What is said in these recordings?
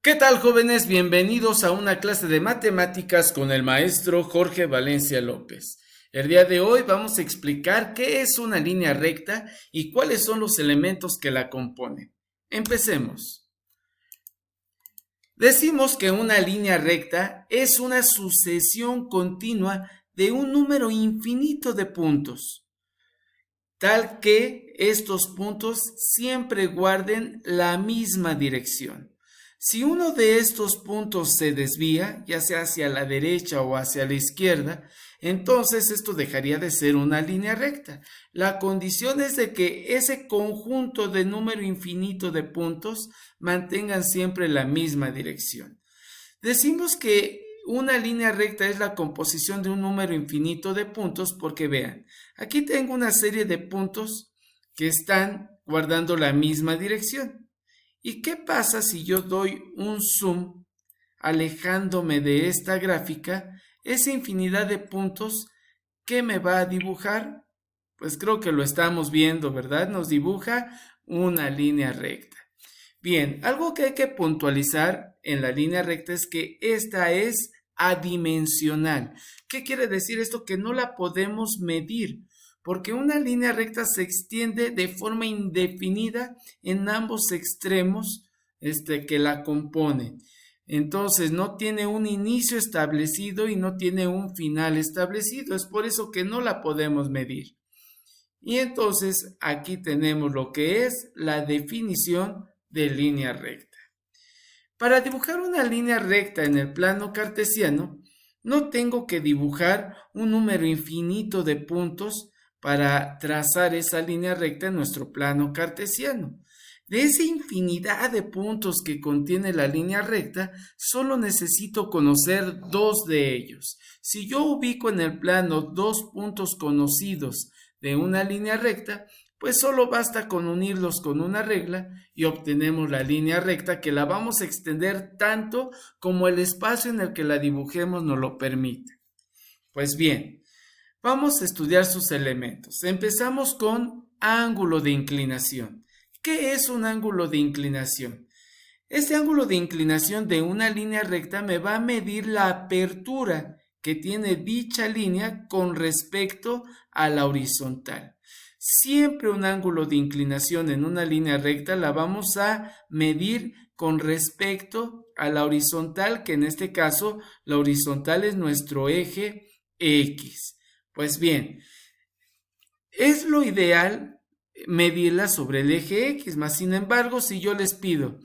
¿Qué tal, jóvenes? Bienvenidos a una clase de matemáticas con el maestro Jorge Valencia López. El día de hoy vamos a explicar qué es una línea recta y cuáles son los elementos que la componen. Empecemos. Decimos que una línea recta es una sucesión continua de un número infinito de puntos, tal que estos puntos siempre guarden la misma dirección. Si uno de estos puntos se desvía, ya sea hacia la derecha o hacia la izquierda, entonces esto dejaría de ser una línea recta. La condición es de que ese conjunto de número infinito de puntos mantengan siempre la misma dirección. Decimos que una línea recta es la composición de un número infinito de puntos porque vean, aquí tengo una serie de puntos que están guardando la misma dirección. ¿Y qué pasa si yo doy un zoom alejándome de esta gráfica? Esa infinidad de puntos, ¿qué me va a dibujar? Pues creo que lo estamos viendo, ¿verdad? Nos dibuja una línea recta. Bien, algo que hay que puntualizar en la línea recta es que esta es adimensional. ¿Qué quiere decir esto? Que no la podemos medir, porque una línea recta se extiende de forma indefinida en ambos extremos que la componen. Entonces no tiene un inicio establecido y no tiene un final establecido. Es por eso que no la podemos medir. Y entonces aquí tenemos lo que es la definición de línea recta. Para dibujar una línea recta en el plano cartesiano, no tengo que dibujar un número infinito de puntos para trazar esa línea recta en nuestro plano cartesiano. De esa infinidad de puntos que contiene la línea recta, solo necesito conocer dos de ellos. Si yo ubico en el plano dos puntos conocidos de una línea recta, pues solo basta con unirlos con una regla y obtenemos la línea recta que la vamos a extender tanto como el espacio en el que la dibujemos nos lo permite. Pues bien, vamos a estudiar sus elementos. Empezamos con ángulo de inclinación. ¿Qué es un ángulo de inclinación? Este ángulo de inclinación de una línea recta me va a medir la apertura que tiene dicha línea con respecto a la horizontal. Siempre un ángulo de inclinación en una línea recta la vamos a medir con respecto a la horizontal, que en este caso la horizontal es nuestro eje X. Pues bien, es lo ideal medirla sobre el eje X, más sin embargo, si yo les pido,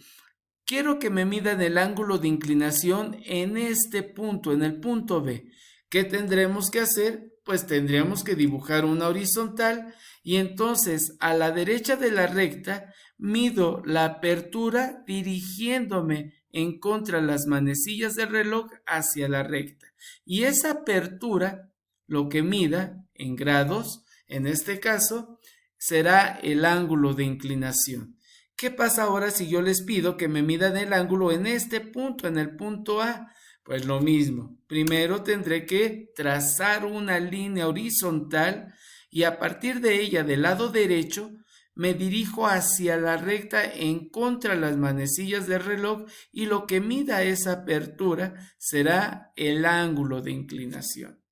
quiero que me midan el ángulo de inclinación en este punto, en el punto B, ¿qué tendremos que hacer? Pues tendríamos que dibujar una horizontal y entonces a la derecha de la recta mido la apertura dirigiéndome en contra de las manecillas del reloj hacia la recta. Y esa apertura, lo que mida en grados, en este caso, será el ángulo de inclinación. ¿Qué pasa ahora si yo les pido que me midan el ángulo en este punto, en el punto A? Pues lo mismo. Primero tendré que trazar una línea horizontal y a partir de ella, del lado derecho, me dirijo hacia la recta en contra de las manecillas del reloj y lo que mida esa apertura será el ángulo de inclinación.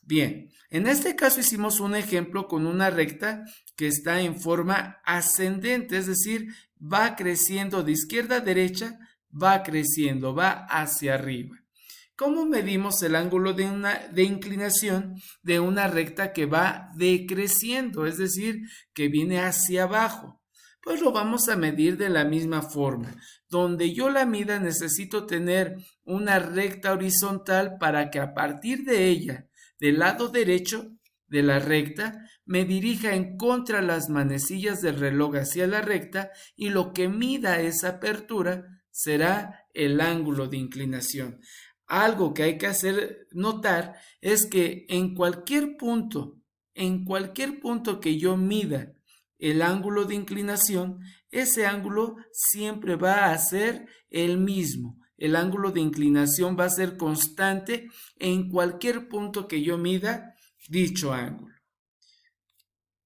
Bien, en este caso hicimos un ejemplo con una recta que está en forma ascendente, es decir, va creciendo de izquierda a derecha, va creciendo, va hacia arriba. ¿Cómo medimos el ángulo de inclinación de una recta que va decreciendo, es decir, que viene hacia abajo? Pues lo vamos a medir de la misma forma. Donde yo la mida necesito tener una recta horizontal para que a partir de ella, del lado derecho de la recta, me dirija en contra las manecillas del reloj hacia la recta y lo que mida esa apertura será el ángulo de inclinación. Algo que hay que hacer notar es que en cualquier punto que yo mida el ángulo de inclinación, ese ángulo siempre va a ser el mismo. El ángulo de inclinación va a ser constante en cualquier punto que yo mida dicho ángulo.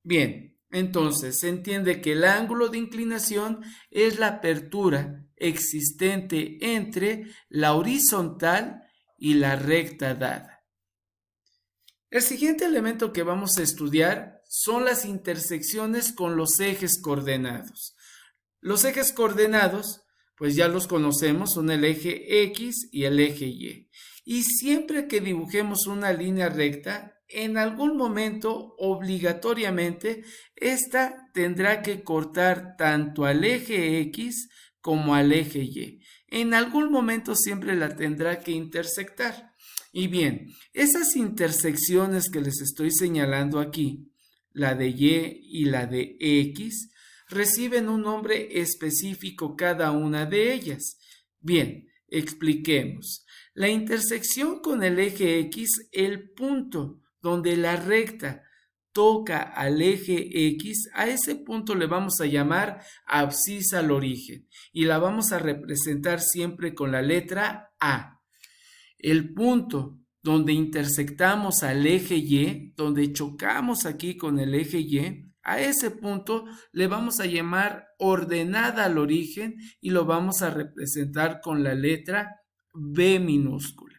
Bien, entonces se entiende que el ángulo de inclinación es la apertura existente entre la horizontal y la recta dada. El siguiente elemento que vamos a estudiar son las intersecciones con los ejes coordenados. Los ejes coordenados, pues ya los conocemos, son el eje X y el eje Y. Y siempre que dibujemos una línea recta, en algún momento, obligatoriamente, esta tendrá que cortar tanto al eje X como al eje Y. En algún momento siempre la tendrá que intersectar. Y bien, esas intersecciones que les estoy señalando aquí, la de Y y la de X, reciben un nombre específico cada una de ellas. Bien, expliquemos. La intersección con el eje X, el punto donde la recta toca al eje X, a ese punto le vamos a llamar abscisa al origen y la vamos a representar siempre con la letra A. El punto donde intersectamos al eje Y, donde chocamos aquí con el eje Y, a ese punto le vamos a llamar ordenada al origen y lo vamos a representar con la letra B minúscula.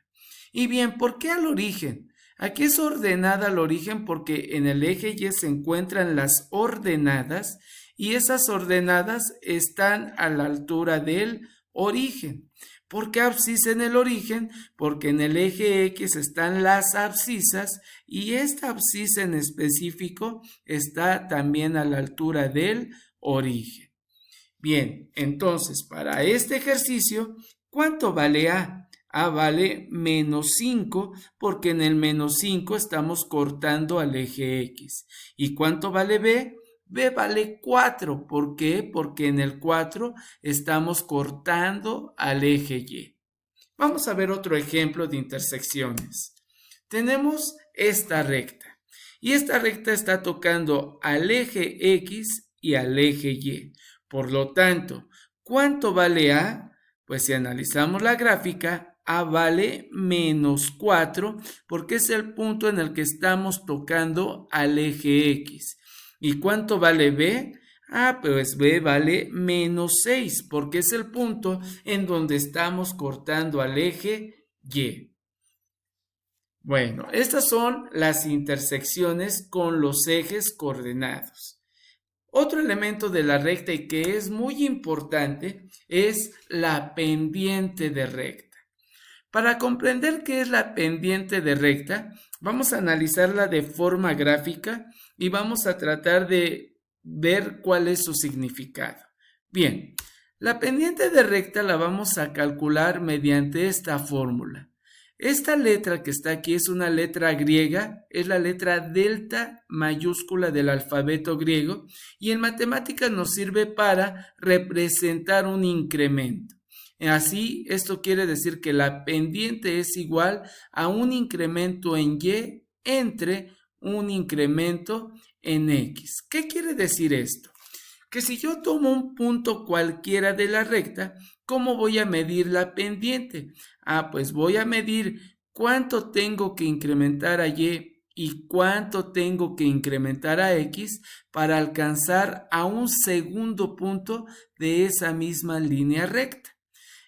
Y bien, ¿por qué al origen? Aquí es ordenada al origen porque en el eje Y se encuentran las ordenadas y esas ordenadas están a la altura del origen. ¿Por qué abscisa en el origen? Porque en el eje X están las abscisas y esta abscisa en específico está también a la altura del origen. Bien, entonces para este ejercicio, ¿cuánto vale A? A vale menos 5 porque en el menos 5 estamos cortando al eje X. ¿Y cuánto vale B? B vale 4. ¿Por qué? Porque en el 4 estamos cortando al eje Y. Vamos a ver otro ejemplo de intersecciones. Tenemos esta recta. Y esta recta está tocando al eje X y al eje Y. Por lo tanto, ¿cuánto vale A? Pues si analizamos la gráfica, A vale menos 4 porque es el punto en el que estamos tocando al eje X. ¿Y cuánto vale B? Pues B vale menos 6 porque es el punto en donde estamos cortando al eje Y. Bueno, estas son las intersecciones con los ejes coordenados. Otro elemento de la recta y que es muy importante es la pendiente de recta. Para comprender qué es la pendiente de recta, vamos a analizarla de forma gráfica y vamos a tratar de ver cuál es su significado. Bien, la pendiente de recta la vamos a calcular mediante esta fórmula. Esta letra que está aquí es una letra griega, es la letra delta mayúscula del alfabeto griego y en matemáticas nos sirve para representar un incremento. Así, esto quiere decir que la pendiente es igual a un incremento en Y entre un incremento en X. ¿Qué quiere decir esto? Que si yo tomo un punto cualquiera de la recta, ¿cómo voy a medir la pendiente? Pues voy a medir cuánto tengo que incrementar a Y y cuánto tengo que incrementar a X para alcanzar a un segundo punto de esa misma línea recta.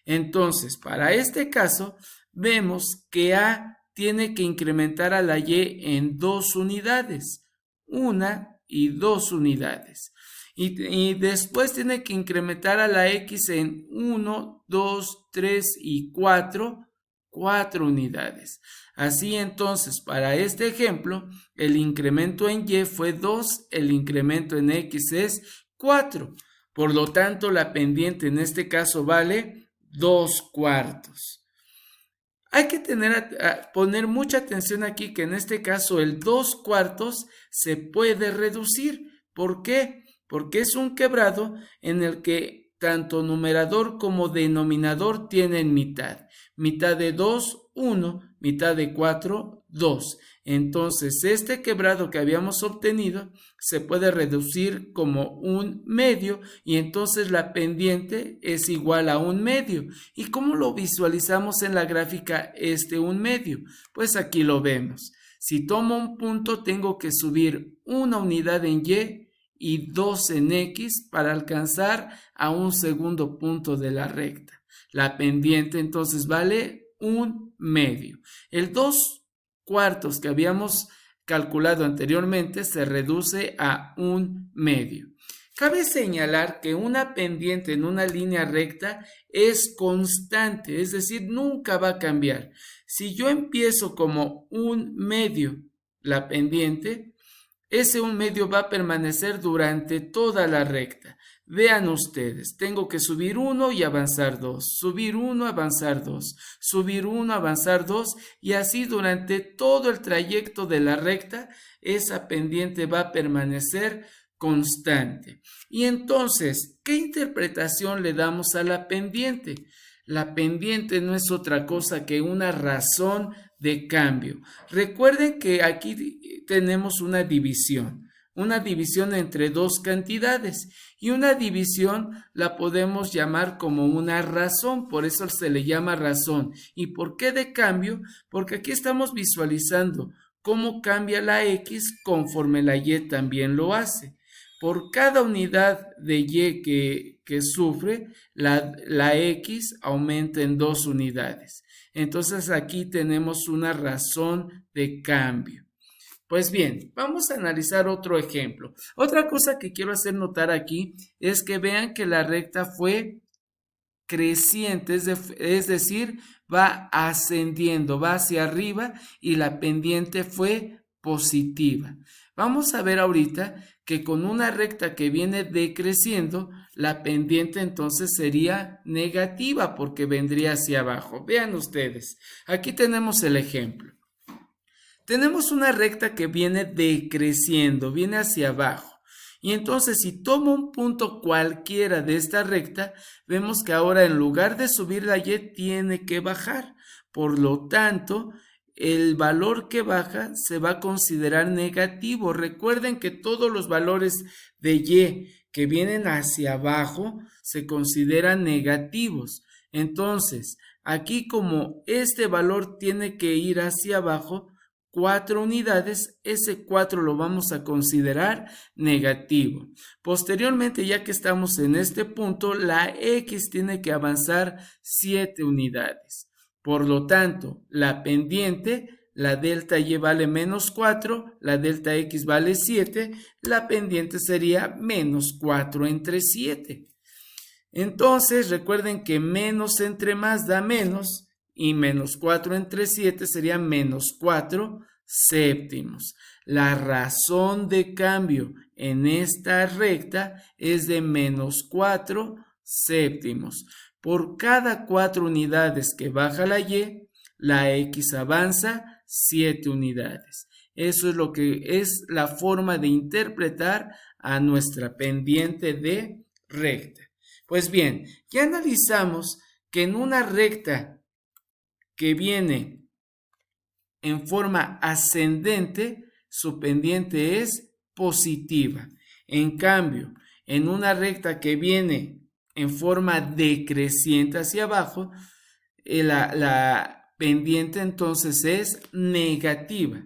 Entonces, para este caso, vemos que A tiene que incrementar a la Y en 2 unidades, 1 y 2 unidades. Y después tiene que incrementar a la X en 1, 2, 3 y 4 unidades. Así entonces, para este ejemplo, el incremento en Y fue 2, el incremento en X es 4. Por lo tanto, la pendiente en este caso vale 2/4. Hay que poner mucha atención aquí que en este caso el 2/4 se puede reducir. ¿Por qué? Porque es un quebrado en el que tanto numerador como denominador tienen mitad. Mitad de 2, 1, mitad de 4, 2. Entonces, este quebrado que habíamos obtenido se puede reducir como un medio y entonces la pendiente es igual a un medio. ¿Y cómo lo visualizamos en la gráfica un medio? Pues aquí lo vemos. Si tomo un punto, tengo que subir una unidad en Y y 2 en X para alcanzar a un segundo punto de la recta. La pendiente entonces vale 1/2. El 2/4 que habíamos calculado anteriormente se reduce a 1/2. Cabe señalar que una pendiente en una línea recta es constante, es decir, nunca va a cambiar. Si yo empiezo como 1/2 la pendiente, ese 1/2 va a permanecer durante toda la recta. Vean ustedes, tengo que subir 1 y avanzar 2, subir 1, avanzar 2, subir 1, avanzar 2 y así durante todo el trayecto de la recta, esa pendiente va a permanecer constante. Y entonces, ¿qué interpretación le damos a la pendiente? La pendiente no es otra cosa que una razón de cambio. Recuerden que aquí tenemos una división entre dos cantidades y una división la podemos llamar como una razón, por eso se le llama razón. ¿Y por qué de cambio? Porque aquí estamos visualizando cómo cambia la X conforme la Y también lo hace. Por cada unidad de Y que sufre, la X aumenta en 2 unidades. Entonces aquí tenemos una razón de cambio. Pues bien, vamos a analizar otro ejemplo. Otra cosa que quiero hacer notar aquí es que vean que la recta fue creciente, es decir, va ascendiendo, va hacia arriba y la pendiente fue positiva. Vamos a ver ahorita que con una recta que viene decreciendo, la pendiente entonces sería negativa porque vendría hacia abajo. Vean ustedes, aquí tenemos el ejemplo. Tenemos una recta que viene decreciendo, viene hacia abajo. Y entonces si tomo un punto cualquiera de esta recta, vemos que ahora en lugar de subir la Y tiene que bajar. Por lo tanto, el valor que baja se va a considerar negativo. Recuerden que todos los valores de Y que vienen hacia abajo se consideran negativos. Entonces, aquí como este valor tiene que ir hacia abajo, 4 unidades, ese 4 lo vamos a considerar negativo. Posteriormente, ya que estamos en este punto, la X tiene que avanzar 7 unidades. Por lo tanto, la pendiente, la delta Y vale -4, la delta X vale 7, la pendiente sería -4 entre 7. Entonces, recuerden que menos entre más da menos, y -4 entre 7 sería -4 séptimos. La razón de cambio en esta recta es de -4 séptimos. Por cada 4 unidades que baja la Y, la X avanza 7 unidades. Eso es lo que es la forma de interpretar a nuestra pendiente de recta. Pues bien, ya analizamos que en una recta que viene en forma ascendente, su pendiente es positiva. En cambio, en una recta que viene en forma decreciente hacia abajo, la pendiente entonces es negativa.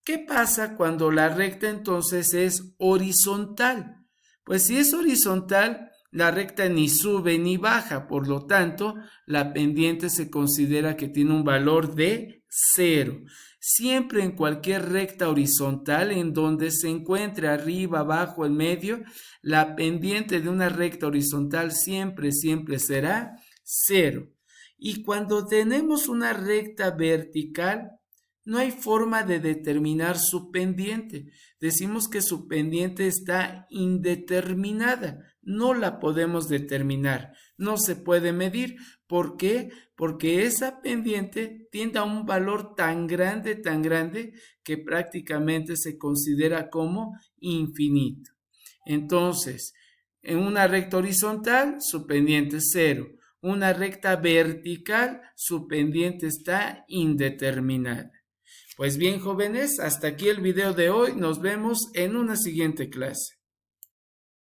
¿Qué pasa cuando la recta entonces es horizontal? Pues si es horizontal, la recta ni sube ni baja, por lo tanto, la pendiente se considera que tiene un valor de 0. Siempre en cualquier recta horizontal en donde se encuentre arriba, abajo, en medio, la pendiente de una recta horizontal siempre será 0. Y cuando tenemos una recta vertical, no hay forma de determinar su pendiente. Decimos que su pendiente está indeterminada. No la podemos determinar. No se puede medir. ¿Por qué? Porque esa pendiente tiende a un valor tan grande, que prácticamente se considera como infinito. Entonces, en una recta horizontal, su pendiente es 0. Una recta vertical, su pendiente está indeterminada. Pues bien, jóvenes, hasta aquí el video de hoy. Nos vemos en una siguiente clase.